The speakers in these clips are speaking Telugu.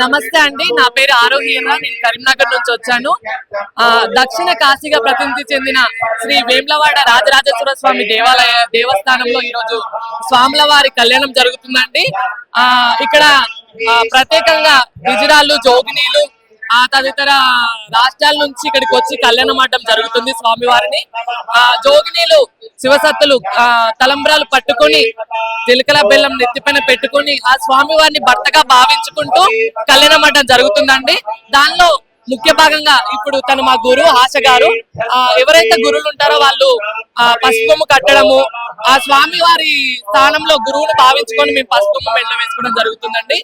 నమస్తే అండి, నా పేరు ఆరోగ్యంగా నేను కరీంనగర్ నుంచి వచ్చాను. దక్షిణ కాశీగా ప్రసిద్ధి చెందిన శ్రీ వేములవాడ రాజరాజేశ్వర స్వామి దేవస్థానంలో ఈరోజు స్వాముల వారి కళ్యాణం జరుగుతుందండి. ఇక్కడ ప్రత్యేకంగా గుజరాలు, జోగినీలు తదితర రాష్ట్రాల నుంచి ఇక్కడికి వచ్చి కళ్యాణం ఆడడం జరుగుతుంది. స్వామివారిని జోగినీలు శివసత్తులు తలంబ్రాలు పట్టుకొని జీలకర్ర బెల్లం నెత్తిపైన పెట్టుకొని ఆ స్వామివారిని భర్తగా భావించుకుంటూ కళ్యాణం ఆడడం జరుగుతుందండి. దానిలో ముఖ్య భాగంగా ఇప్పుడు తను మా గురువు ఆశ గారు, ఎవరైతే గురువులు ఉంటారో వాళ్ళు పసుపు కట్టడము, ఆ స్వామి వారి స్థానంలో గురువును భావించుకొని మేము పసుపు మెళ్ళ వేసుకోవడం జరుగుతుందండి.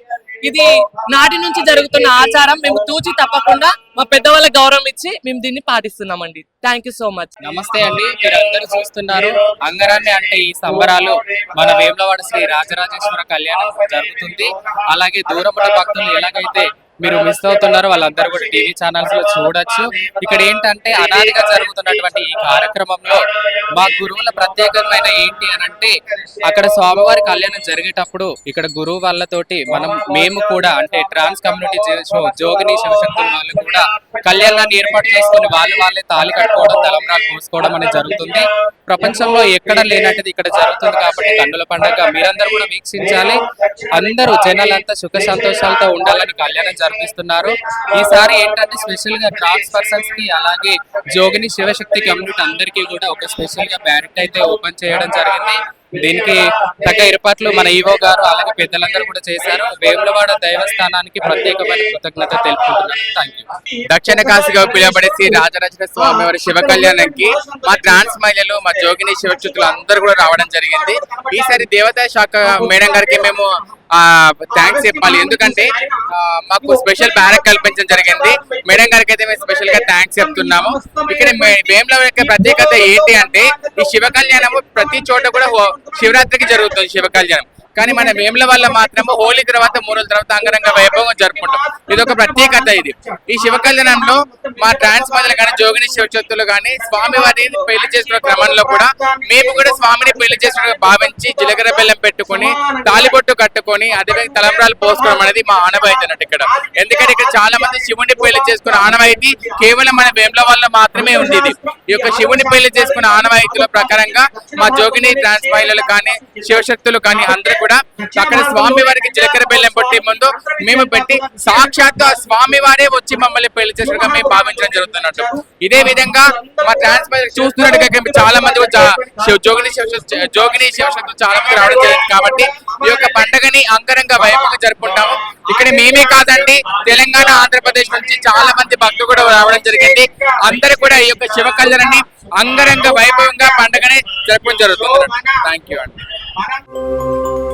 ఇది నాటి నుంచి జరుగుతున్న ఆచారం. మేము తూచి తప్పకుండా మా పెద్దవాళ్ళ గౌరవం ఇచ్చి మేము దీన్ని పాటిస్తున్నామండి. Thank you so much. నమస్తే అండి, మీరు అందరూ చూస్తున్నారు అంగరాన్ని అంటే ఈ సంబరాలు మన వేములవాడ శ్రీ రాజరాజేశ్వర కళ్యాణం జరుగుతుంది. అలాగే దూరమున భక్తులు ఎలాగైతే మీరు మిస్ అవుతున్నారో వాళ్ళందరూ కూడా టీవీ ఛానల్స్ లో చూడొచ్చు. ఇక్కడ ఏంటంటే అనాదిగా జరుగుతున్నటువంటి ఈ కార్యక్రమంలో మా గురువుల ప్రత్యేకమైన ఏంటి అని అంటే, అక్కడ స్వామివారి కళ్యాణం జరిగేటప్పుడు ఇక్కడ గురువు వాళ్ళతోటి మేము కూడా అంటే ట్రాన్స్ కమ్యూనిటీ జోగిని శివశక్తుల వాళ్ళు కూడా కళ్యాణాన్ని ఏర్పాటు చేసుకుని వాళ్ళే తాళి కట్టుకోవడం, తలంబ్రాలు పోసుకోవడం అనేది జరుగుతుంది. ప్రపంచంలో ఎక్కడ లేనట్టుది ఇక్కడ జరుగుతుంది కాబట్టి కన్నుల పండుగ మీరందరూ కూడా వీక్షించాలి. అందరూ జనాలంతా సుఖ సంతోషాలతో ఉండాలని కళ్యాణం జరిపిస్తున్నారు. ఈసారి ఏంటంటే స్పెషల్ గా ట్రాన్స్ పర్సన్స్ కి అలాగే జోగిని శివశక్తి కమ్యూనిటీ అందరికీ కూడా ఒక స్పెషల్ గా బ్యారెట్ అయితే ఓపెన్ చేయడం జరిగింది. దీనికి తగ్గ ఏర్పాట్లు మన ఈవో గారు అలాగే పెద్దలందరూ కూడా చేశారు. వేములవాడ దైవస్థానానికి ప్రత్యేకమైన కృతజ్ఞత తెలుపుకుంటున్నాను. Thank you. దక్షిణ కాశీగా పిలువబడే శ్రీ రాజరాజేశ్వర స్వామి వారి శివ కళ్యాణానికి మా ట్రాన్స్ మహిళలు, మా జోగిని శివశక్తులు అందరూ కూడా రావడం జరిగింది. ఈసారి దేవతా శాఖ మేడం గారికి మేము థ్యాంక్స్ చెప్పాలి. ఎందుకంటే మాకు స్పెషల్ బ్యారక్ కల్పించడం జరిగింది. మేడం గారికి అయితే మేము స్పెషల్ గా థ్యాంక్స్ చెప్తున్నాము. ఇక్కడ వేములవాడ యొక్క ప్రత్యేకత ఏంటి అంటే, ఈ శివ కళ్యాణము ప్రతి చోట కూడా శివరాత్రికి జరుగుతుంది శివ కళ్యాణం. కానీ మన వేముల వల్ల మాత్రము హోలీ తర్వాత 3 రోజుల తర్వాత అంగరంగ వైభవం జరుపుకుంటాం. ఇది ఒక ప్రత్యేకత. ఇది ఈ శివ కళ్యాణంలో మా ట్రాన్స్ మహిళలు కానీ జోగిని శివశక్తులు కానీ స్వామి వారిని పెళ్లి చేసుకున్న క్రమంలో కూడా మేము కూడా స్వామిని పెళ్లి చేసుకున్న భావించి జీలకర్ర బెల్లం పెట్టుకుని తాలిబొట్టు కట్టుకొని అదే తలంబ్రాలు పోసుకోవడం అనేది మా ఆనవాయితీ అన్నట్టు ఇక్కడ. ఎందుకంటే ఇక్కడ చాలా మంది శివుని పెళ్లి చేసుకున్న ఆనవాయితీ కేవలం మన వేముల వల్ల మాత్రమే ఉంది. ఈ యొక్క శివుని పెళ్లి చేసుకున్న ఆనవాయితీల ప్రకారంగా మా జోగిని ట్రాన్స్ మహిళలు కానీ శివశక్తులు కానీ అందరూ కూడా అక్కడ స్వామి వారికి జీలకర్ర బెల్లం పెట్టి ముందు మేము పెట్టి సాక్షాత్ స్వామి వారే వచ్చి మమ్మల్ని పెళ్లి చేసుకుని మేము భావించడం జరుగుతున్నట్టు. ఇదే విధంగా మా ట్రాన్స్ చూస్తున్నట్టుగా చాలా మంది జోగిని శివశక్తులు చాలా మంది రావడం జరిగింది. కాబట్టి ఈ యొక్క పండుగని అంగరంగ వైభవంగా జరుపుకుంటాము. ఇక్కడ మేమే కాదండి, తెలంగాణ, ఆంధ్రప్రదేశ్ నుంచి చాలా మంది భక్తులు కూడా రావడం జరిగింది. అందరూ కూడా ఈ యొక్క శివ కళ్యాణాన్ని అంగరంగ వైభవంగా పండుగని జరుపుకోవడం జరుగుతుంది. థ్యాంక్ యూ అండి.